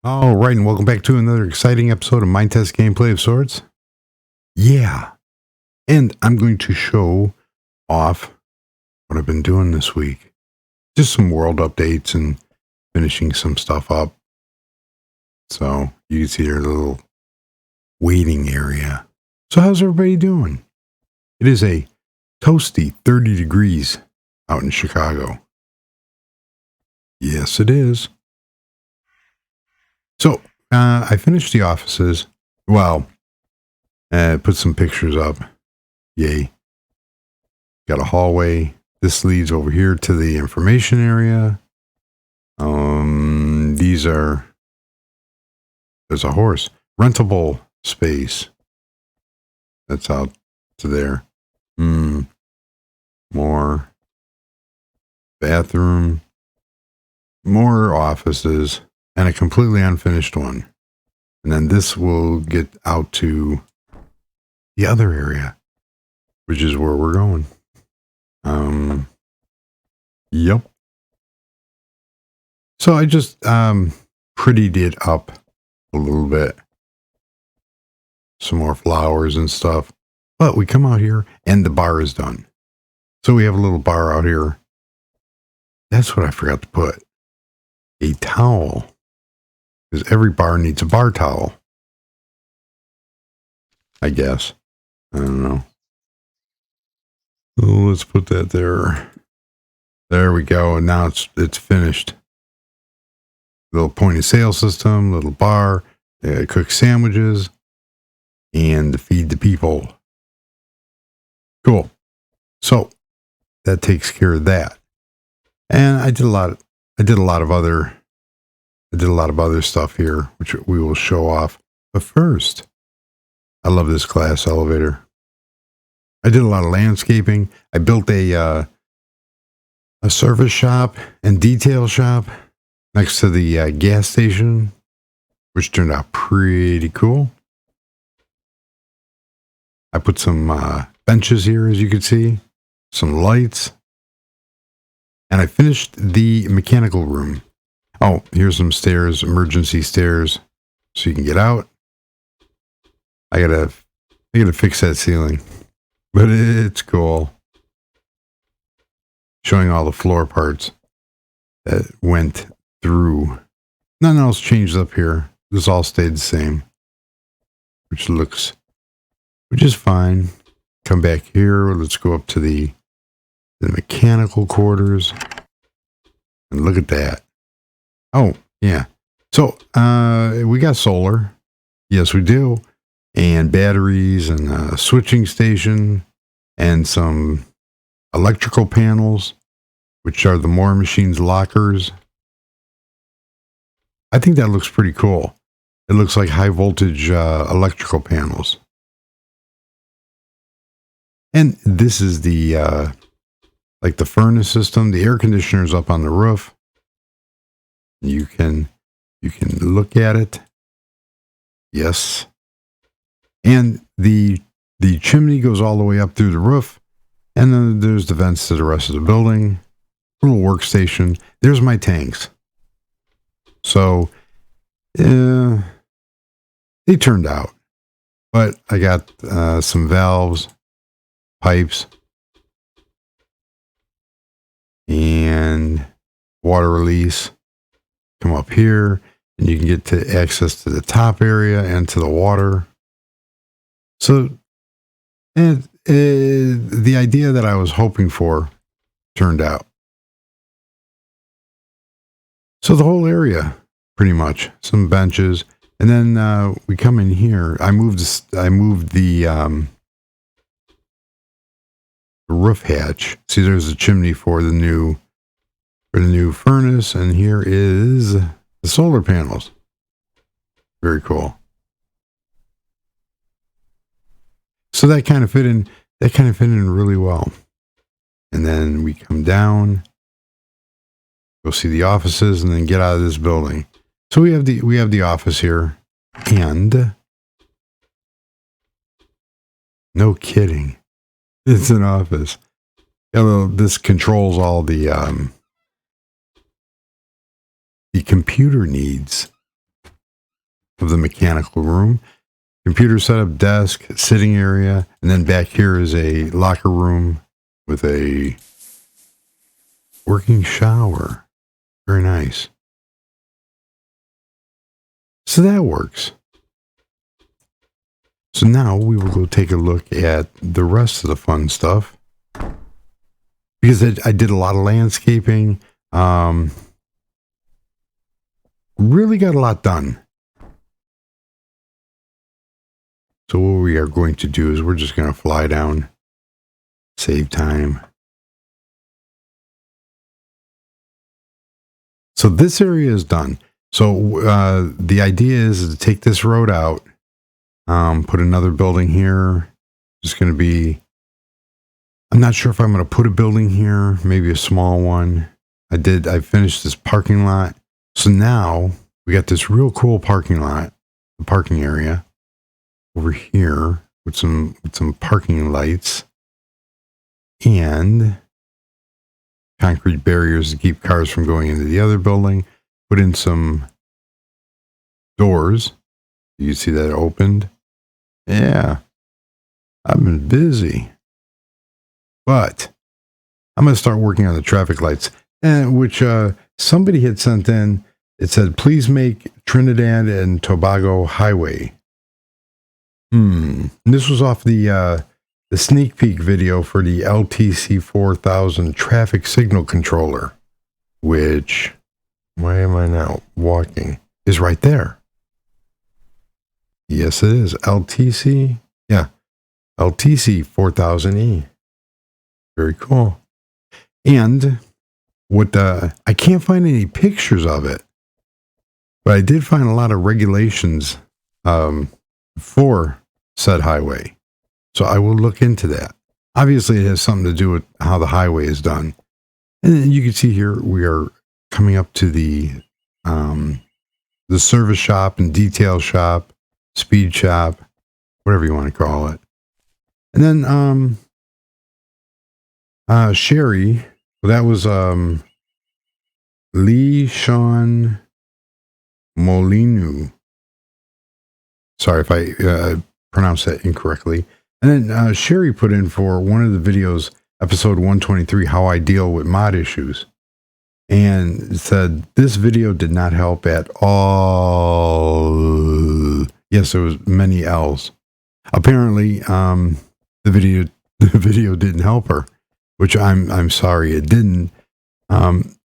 All right, and welcome back to another exciting episode of Minetest Gameplay of Sorts. Yeah, and I'm going to show off what I've been doing this week. Just some world updates and finishing some stuff up. So you can see there's a little waiting area. So how's everybody doing? It is a toasty 30 degrees out in Chicago. Yes, it is. So I finished the offices. Well, put some pictures up. Yay. Got a hallway. This leads over here to the information area. There's a horse. Rentable space. That's out to there. More bathroom. More offices. And a completely unfinished one. And then this will get out to the other area, which is where we're going. Yep. So I just prettied it up a little bit. Some more flowers and stuff. But we come out here and the bar is done. So we have a little bar out here. That's what I forgot to put. A towel. Because every bar needs a bar towel. I guess. I don't know. Oh, let's put that there. There we go. And now it's finished. Little point of sale system, little bar, cook sandwiches, and feed the people. Cool. So that takes care of that. And I did a lot of other stuff here, which we will show off. But first, I love this glass elevator. I did a lot of landscaping. I built a service shop and detail shop next to the gas station, which turned out pretty cool. I put some benches here, as you can see, some lights, and I finished the mechanical room. Oh, here's some stairs, emergency stairs, so you can get out. I gotta fix that ceiling, but it's cool. Showing all the floor parts that went through. Nothing else changed up here. This all stayed the same, which is fine. Come back here. Let's go up to the mechanical quarters and look at that. Oh, yeah. So, we got solar. Yes, we do. And batteries and a switching station and some electrical panels, which are the More Machines lockers. I think that looks pretty cool. It looks like high voltage electrical panels. And this is the like the furnace system. The air conditioner is up on the roof. You can look at it. Yes. And the chimney goes all the way up through the roof. And then there's the vents to the rest of the building. Little workstation. There's my tanks. So, they turned out. But I got some valves, pipes, and water release. Come up here, and you can get to access to the top area and to the water. So, the idea that I was hoping for turned out. So the whole area, pretty much, some benches, and then we come in here. I moved the roof hatch. See, there's a chimney for the new furnace, and here is the solar panels. Very cool. So that kind of fit in really well. And then we come down, go see the offices, and then get out of this building. So we have the office here, and no kidding, it's an office. This controls all the computer needs. of the mechanical room. Computer setup, desk, sitting area, and then back here is a locker room with a working shower. Very nice. So that works. So now we will go take a look at the rest of the fun stuff. Because I did a lot of landscaping. Really got a lot done. So what we are going to do is we're just going to fly down, save time. So this area is done. So the idea is to take this road out, put another building here. It's going to be, I'm not sure if I'm going to put a building here, maybe a small one. I finished this parking lot. So now we got this real cool parking lot, the parking area over here with some parking lights and concrete barriers to keep cars from going into the other building. Put in some doors. You can see that opened. Yeah, I've been busy, but I'm going to start working on the traffic lights, which somebody had sent in. It said, please make Trinidad and Tobago Highway. This was off the sneak peek video for the LTC 4000 traffic signal controller, which, why am I not walking, is right there. Yes, it is. LTC. Yeah. LTC 4000E. Very cool. And what I can't find any pictures of it, but I did find a lot of regulations for said highway. So I will look into that. Obviously, it has something to do with how the highway is done. And then you can see here, we are coming up to the service shop and detail shop, speed shop, whatever you want to call it. And then Sherry, well, that was Lee Sean Molinu. Sorry if I pronounced that incorrectly. And then Sherry put in for one of the videos, episode 123, how I deal with mod issues. And said, this video did not help at all. Yes, there was many L's. Apparently, the video didn't help her, which I'm sorry it didn't.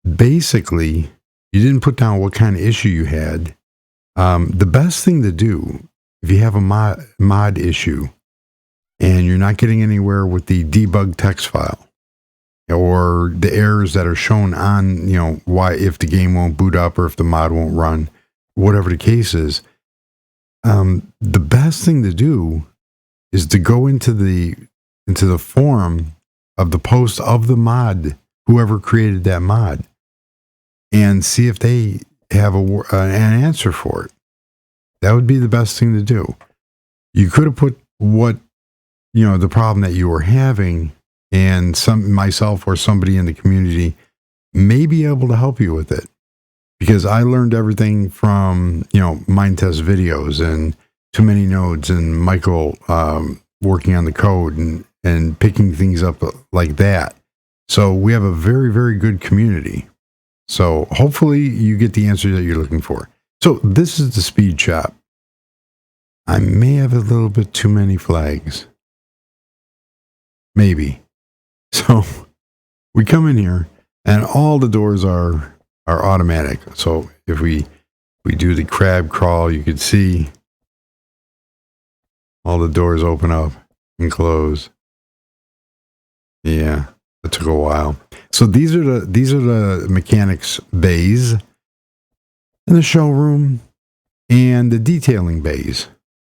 Basically, you didn't put down what kind of issue you had. The best thing to do, if you have a mod issue and you're not getting anywhere with the debug text file or the errors that are shown on, why, if the game won't boot up or if the mod won't run, whatever the case is, the best thing to do is to go into the forum of the post of the mod, whoever created that mod, and see if they have an answer for it. That would be the best thing to do. You could have put what, the problem that you were having, and myself or somebody in the community may be able to help you with it. Because I learned everything from, Minetest videos and Too Many Nodes and Michael working on the code and picking things up like that. So we have a very, very good community. So hopefully you get the answer that you're looking for. So this is the speed shop. I may have a little bit too many flags. Maybe. So we come in here and all the doors are automatic. So if we do the crab crawl, you can see all the doors open up and close. Yeah, it took a while. So these are the mechanics bays and the showroom and the detailing bays.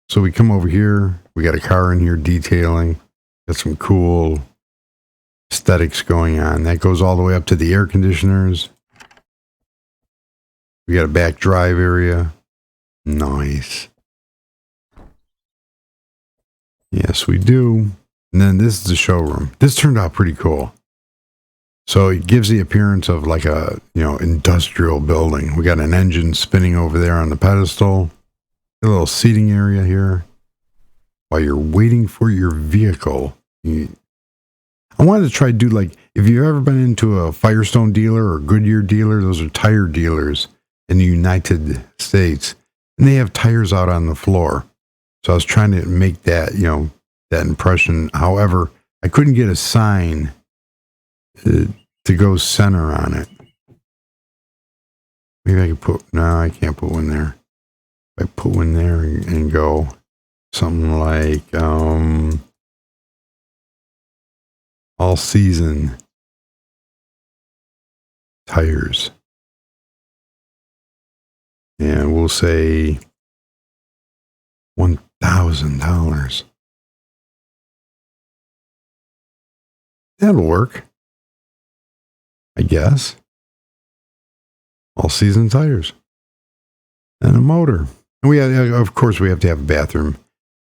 So we come over here, we got a car in here detailing, got some cool aesthetics going on. That goes all the way up to the air conditioners. We got a back drive area. Nice. Yes, we do. And then this is the showroom. This turned out pretty cool. So it gives the appearance of like a, industrial building. We got an engine spinning over there on the pedestal. A little seating area here while you're waiting for your vehicle. I wanted to try to do like, if you've ever been into a Firestone dealer or Goodyear dealer, those are tire dealers in the United States, and they have tires out on the floor. So I was trying to make that, that impression. However, I couldn't get a sign to go center on it. Maybe I could no, I can't put one there. If I put one there and go something like, all season tires. And we'll say $1,000. That'll work, I guess. All season tires. And a motor. And we have, of course, we have to have a bathroom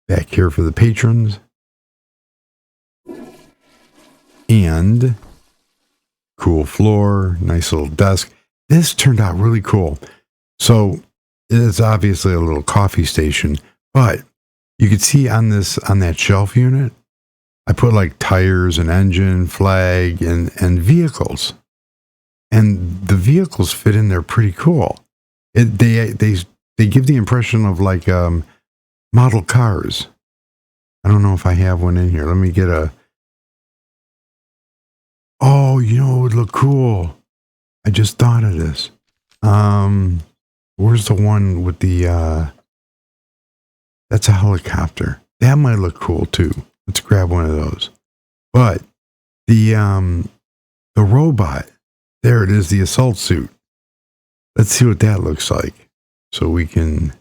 back here for the patrons. And cool floor, nice little desk. This turned out really cool. So it's obviously a little coffee station, but you could see on that shelf unit, I put like tires and engine, flag, and vehicles. And the vehicles fit in there pretty cool. They give the impression of like model cars. I don't know if I have one in here. Let me get a... Oh, it would look cool. I just thought of this. Where's the one with the... That's a helicopter. That might look cool too. Let's grab one of those. But the robot, there it is, the assault suit. Let's see what that looks like. So we can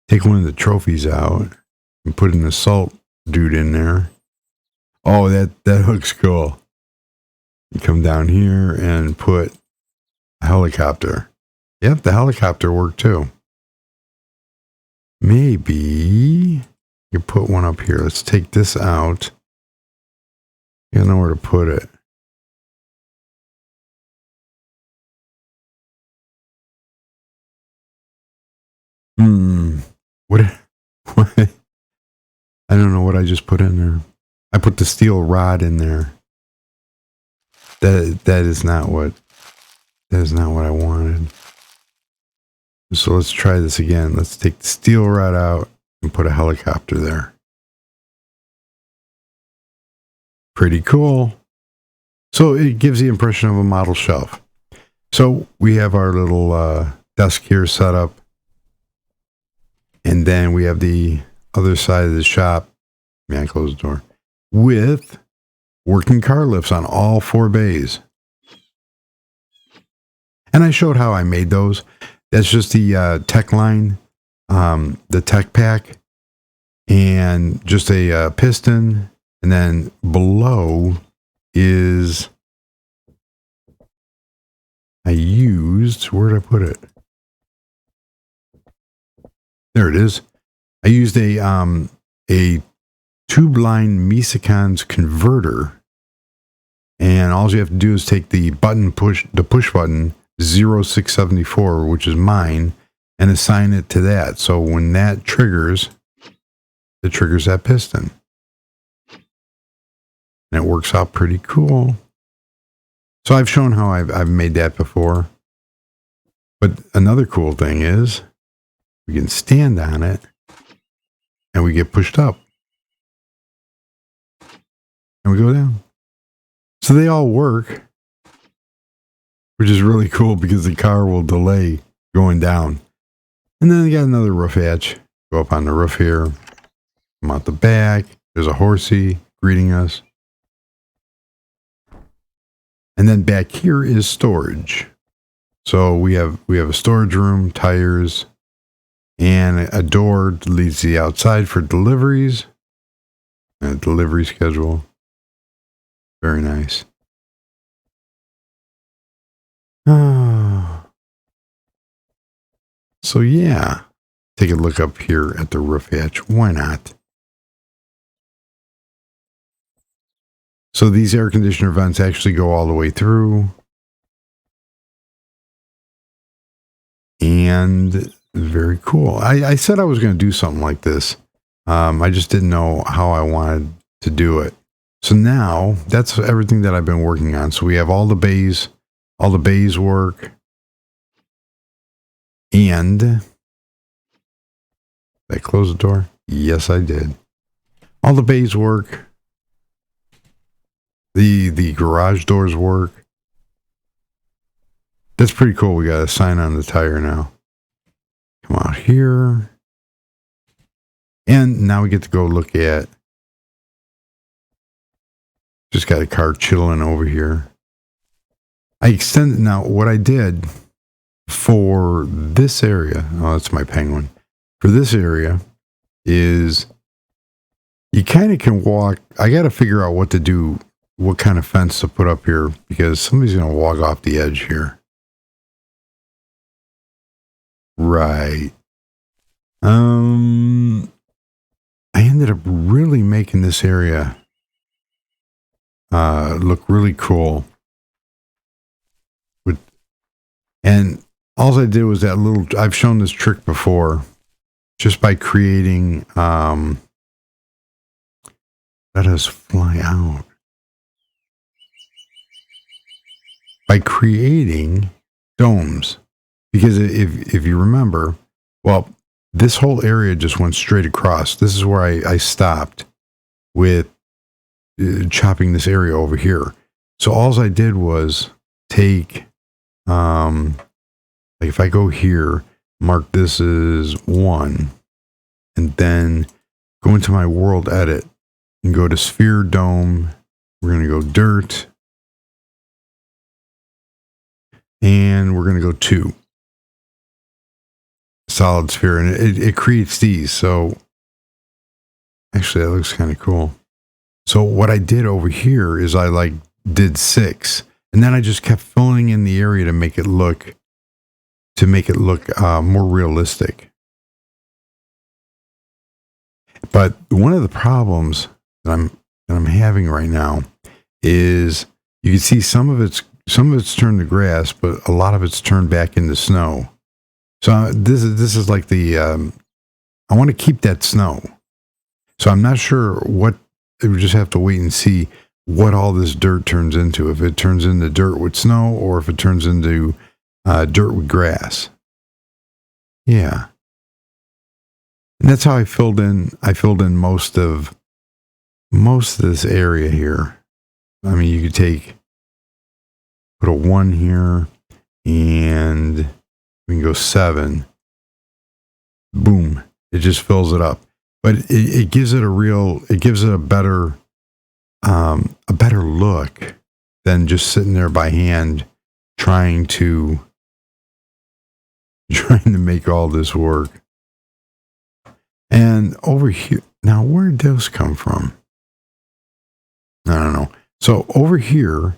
take one of the trophies out and put an assault dude in there. Oh, that looks cool. You come down here and put a helicopter. Yep, the helicopter worked too. Maybe you put one up here. Let's take this out. You know where to put it. What? I don't know what I just put in there. I put the steel rod in there. That is not what I wanted. So let's try this again. Let's take the steel rod out and put a helicopter there. Pretty cool. So it gives the impression of a model shelf. So we have our little desk here set up. And then we have the other side of the shop. May I close the door? With working car lifts on all 4 bays. And I showed how I made those. That's just the tech line, the tech pack, and just a piston. And then below is, where did I put it? There it is. I used a tube line Mesicons converter, and all you have to do is take the push button 0674, which is mine, and assign it to that. So when that triggers, it triggers that piston. And it works out pretty cool. So I've shown how I've made that before. But another cool thing is we can stand on it and we get pushed up. And we go down. So they all work, which is really cool because the car will delay going down. And then you got another roof hatch. Go up on the roof here. Come out the back. There's a horsey greeting us. And then back here is storage. So we have a storage room, tires, and a door that leads to the outside for deliveries. A delivery schedule. Very nice. So yeah, take a look up here at the roof hatch. Why not? So these air conditioner vents actually go all the way through. And very cool. I said I was going to do something like this. I just didn't know how I wanted to do it. So now that's everything that I've been working on. So we have all the bays work. And did I close the door? Yes, I did. All the bays work. The garage doors work. That's pretty cool. We got a sign on the tire now. Come out here. And now we get to go look at. Just got a car chilling over here. I extended. Now, what I did for this area. Oh, that's my penguin. For this area is you kind of can walk. I got to figure out what to do, what kind of fence to put up here, because somebody's going to walk off the edge here. Right. I ended up really making this area look really cool. And all I did was that little, I've shown this trick before, just by creating, let us fly out. By creating domes. Because if you remember, well, this whole area just went straight across. This is where I stopped with chopping this area over here. So all I did was take, like if I go here, mark this as 1, and then go into my world edit and go to sphere dome. We're going to go dirt. And we're going to go 2. Solid sphere, and it creates these. So actually that looks kind of cool. So what I did over here is I did 6, and then I just kept filling in the area to make it look more realistic. But one of the problems that I'm having right now is you can see some of it's turned to grass, but a lot of it's turned back into snow. So this is like the, I want to keep that snow. So I'm not sure what, we just have to wait and see what all this dirt turns into. If it turns into dirt with snow or if it turns into dirt with grass. Yeah. And that's how I filled in most of this area here. I mean, you could put a 1 here and we can go 7. Boom. It just fills it up. But it gives it a better look than just sitting there by hand trying to make all this work. And over here, now where did those come from? I don't know. So over here,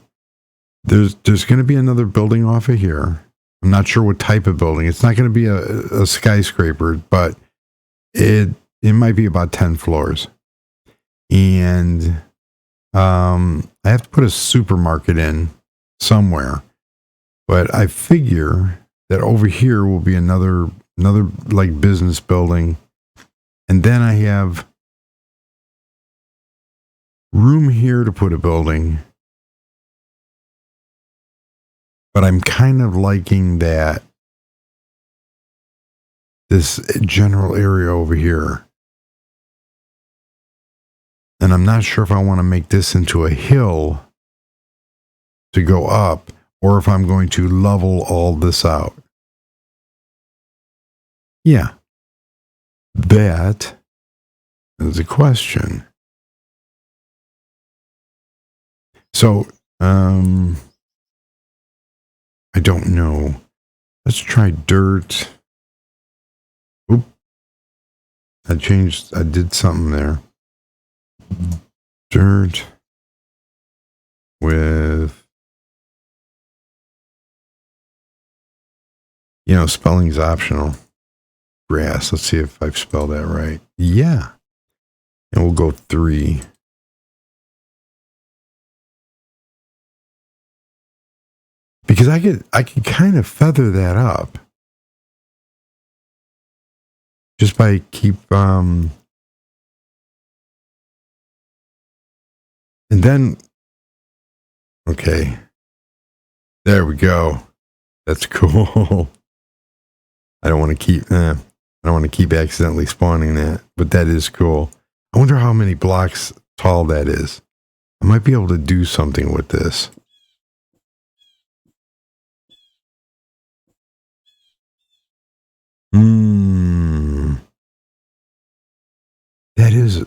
there's going to be another building off of here. I'm not sure what type of building. It's not going to be a skyscraper, but it might be about 10 floors. And I have to put a supermarket in somewhere. But I figure that over here will be another like business building. And then I have room here to put a building. But I'm kind of liking that this general area over here. And I'm not sure if I want to make this into a hill to go up or if I'm going to level all this out. Yeah. That is a question. So, I don't know. Let's try dirt. Oop. I did something there. Dirt with, spelling's optional. Grass. Let's see if I've spelled that right. Yeah. And we'll go 3. Because I could kind of feather that up. just by keep, and then, okay, there we go. That's cool. I don't want to keep accidentally spawning that, but that is cool. I wonder how many blocks tall that is. I might be able to do something with this.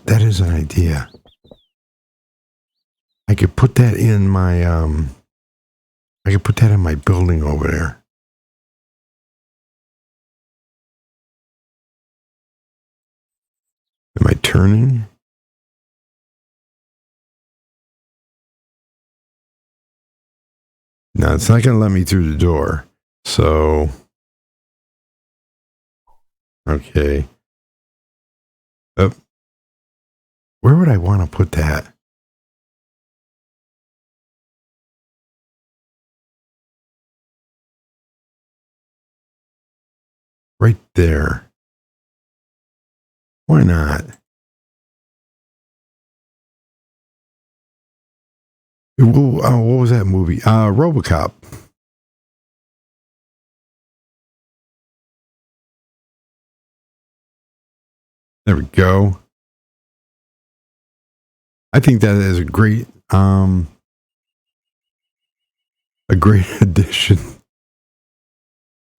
That is an idea. I could put that in my building over there. Am I turning? No, it's not going to let me through the door. So, okay. Where would I want to put that? Right there. Why not? What was that movie? RoboCop. There we go. I think that is a great addition.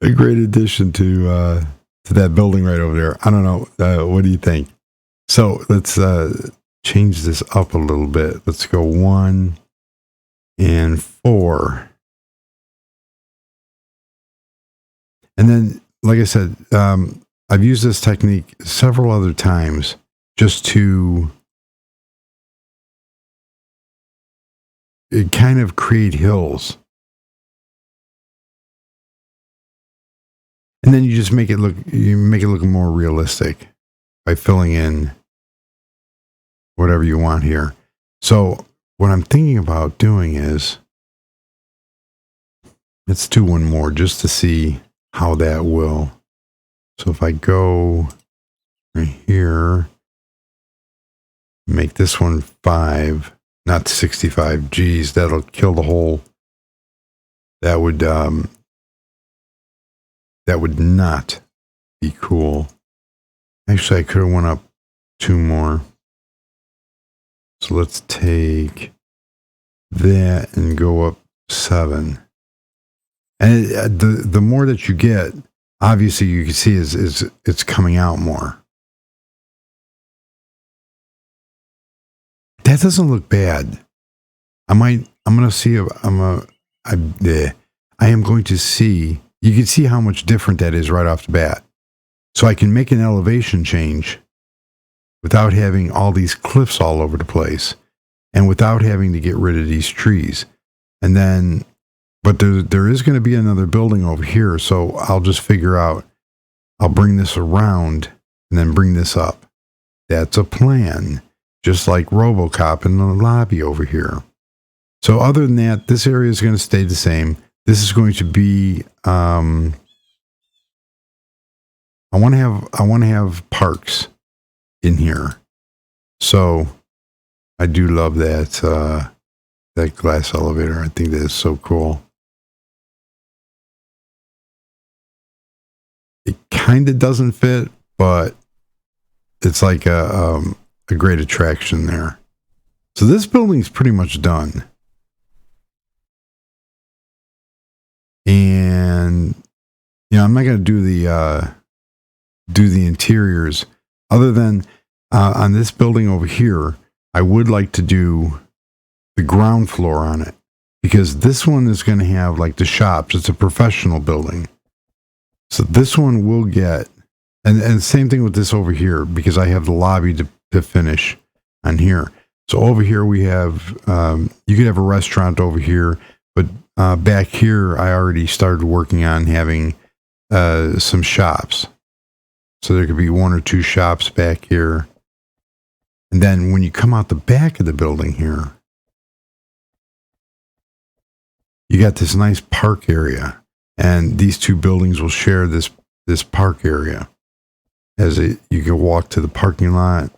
A great addition to that building right over there. I don't know. What do you think? So let's change this up a little bit. Let's go 1 and 4. And then, like I said, I've used this technique several other times just to kind of create hills. And then you just make it look more realistic by filling in whatever you want here. So what I'm thinking about doing is, let's do one more just to see how that will. So if I go right here, make this one 5, not 65. Geez, that'll kill the whole. That would not be cool. Actually, I could have went up 2 more. So let's take that and go up 7. And the more that you get, obviously you can see is it's coming out more. That doesn't look bad. I am going to see. You can see how much different that is right off the bat. So I can make an elevation change without having all these cliffs all over the place and without having to get rid of these trees. And then, but there is going to be another building over here. So I'll just figure out, I'll bring this around and then bring this up. That's a plan. Just like RoboCop in the lobby over here. So other than that, this area is going to stay the same. This is going to be, I want to have parks in here. So I do love that, that glass elevator. I think that is so cool. It kind of doesn't fit, but it's like a great attraction there. So this building's pretty much done. And I'm not going to do the interiors other than on this building over here. I would like to do the ground floor on it because this one is going to have like the shops. It's a professional building. So this one will get, and same thing with this over here because I have the lobby to finish on here. So over here we have, you could have a restaurant over here, but back here I already started working on having some shops. So there could be 1 or 2 shops back here. And then when you come out the back of the building here, you got this nice park area. And these 2 buildings will share this park area. you can walk to the parking lot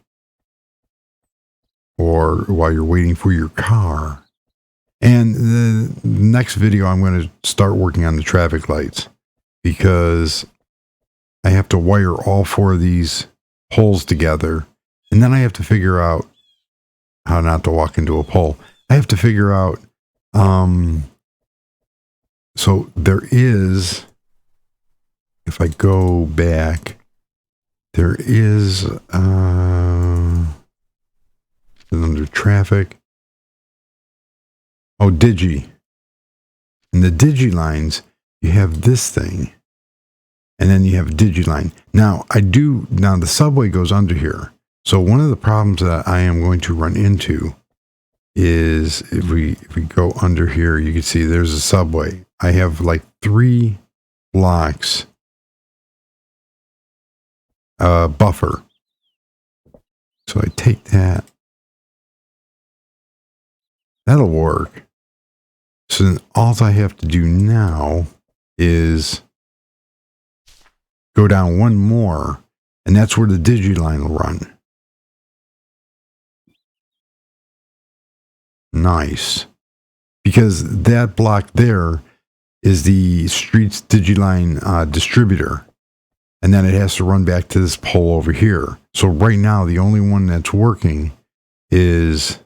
or while you're waiting for your car. And the next video, I'm going to start working on the traffic lights because I have to wire all 4 of these poles together. And then I have to figure out how not to walk into a pole. I have to figure out, so there is, if I go back, there is, under traffic. Oh, Digi. In the Digi lines, you have this thing. And then you have Digiline. Now, the subway goes under here. So one of the problems that I am going to run into is if we go under here, you can see there's a subway. I have like 3 blocks buffer. So I take that. That'll work. So then all I have to do now is go down 1 more, and that's where the Digiline will run. Nice. Because that block there is the Streets Digiline distributor. And then it has to run back to this pole over here. So right now, the only one that's working is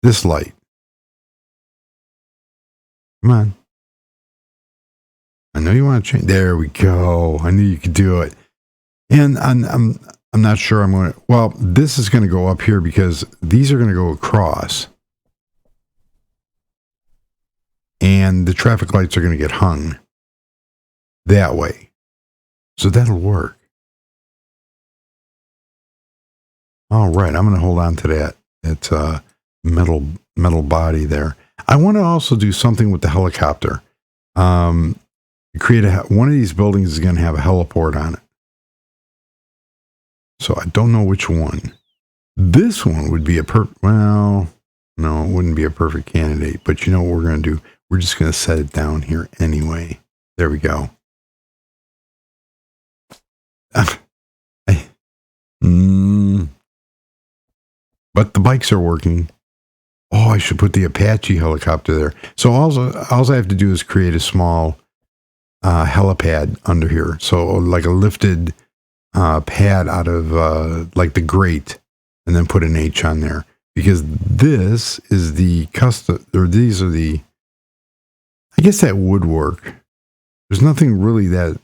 this light. Come on. I know you want to change. There we go. I knew you could do it. And I'm not sure I'm going to. Well, this is going to go up here because these are going to go across. And the traffic lights are going to get hung that way. So that'll work. All right. I'm going to hold on to that. It's a metal body there. I want to also do something with the helicopter. Create one of these buildings is going to have a heliport on it. So I don't know which one. This one would be well, no, it wouldn't be a perfect candidate, but you know what we're going to do? We're just going to set it down here anyway. There we go. But the bikes are working. Oh, I should put the Apache helicopter there. So all I have to do is create a small helipad under here. So like a lifted pad out of like the grate, and then put an H on there. Because this is the custom, or these are the, I guess that would work. There's nothing really that,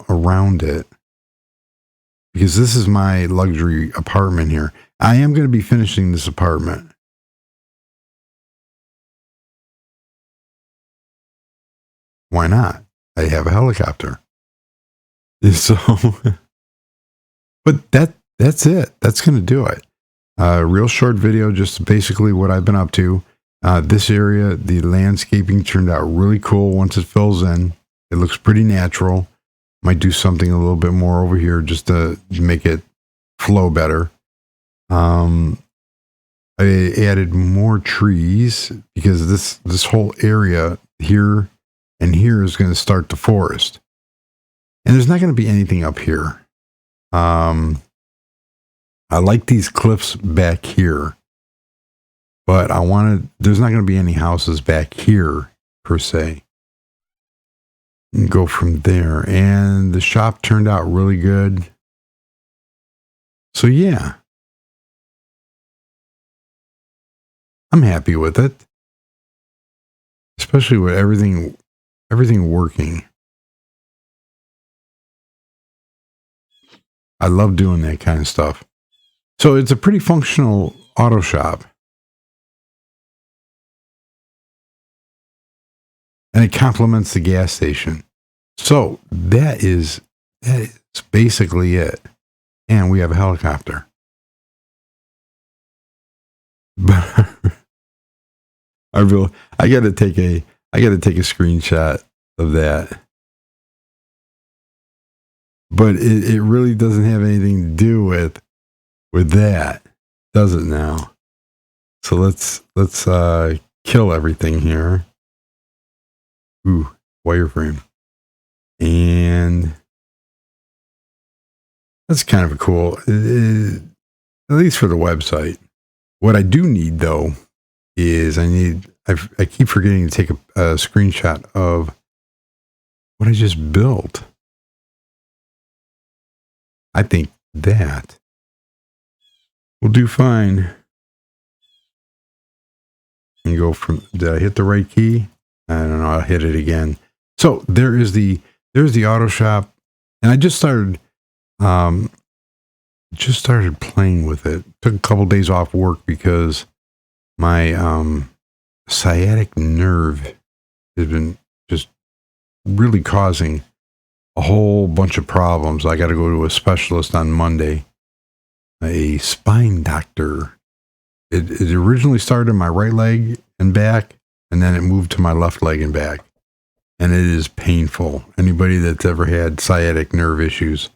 around it. Because this is my luxury apartment here. I am going to be finishing this apartment. Why not? I have a helicopter. So, but that's it. That's going to do it. Real short video, just basically what I've been up to. This area, the landscaping turned out really cool once it fills in. It looks pretty natural. Might do something a little bit more over here just to make it flow better. I added more trees because this whole area here and here is going to start the forest. And there's not going to be anything up here. I like these cliffs back here, but there's not going to be any houses back here per se. And go from there. And the shop turned out really good. So yeah. I'm happy with it. Especially with everything working. I love doing that kind of stuff. So it's a pretty functional auto shop. And it complements the gas station. So that is basically it. And we have a helicopter. But I gotta take a screenshot of that. But it really doesn't have anything to do with that, does it now? So let's kill everything here. Ooh, wireframe. And That's kind of cool, at least for the website. What I do need, though, is I keep forgetting to take a screenshot of what I just built. I think that will do fine. And go from, did I hit the right key? I don't know, I'll hit it again. So there's the auto shop, and I just started playing with it. Took a couple days off work because my sciatic nerve has been just really causing a whole bunch of problems. I got to go to a specialist on Monday, a spine doctor. It originally started in my right leg and back, and then it moved to my left leg and back. And it is painful. Anybody that's ever had sciatic nerve issues,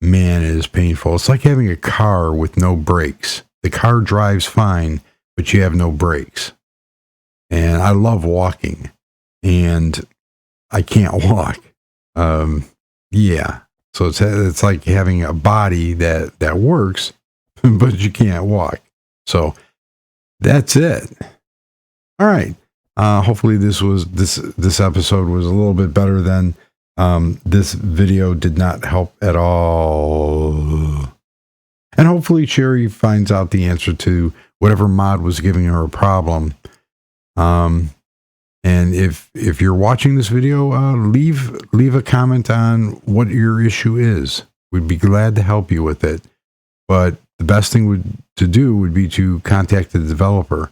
man, it is painful. It's like having a car with no brakes. The car drives fine, but you have no brakes. And I love walking, and I can't walk. Yeah. So it's like having a body that works, but you can't walk. So that's it. All right. Hopefully this episode was a little bit better than this video did not help at all. And hopefully Sherry finds out the answer to whatever mod was giving her a problem. And if you're watching this video, leave a comment on what your issue is. We'd be glad to help you with it. But the best thing to do would be to contact the developer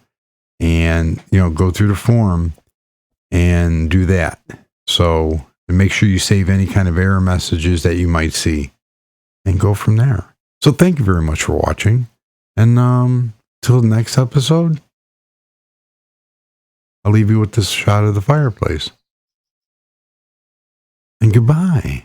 and, go through the forum and do that. So make sure you save any kind of error messages that you might see and go from there. So thank you very much for watching. And till the next episode, I'll leave you with this shot of the fireplace. And goodbye.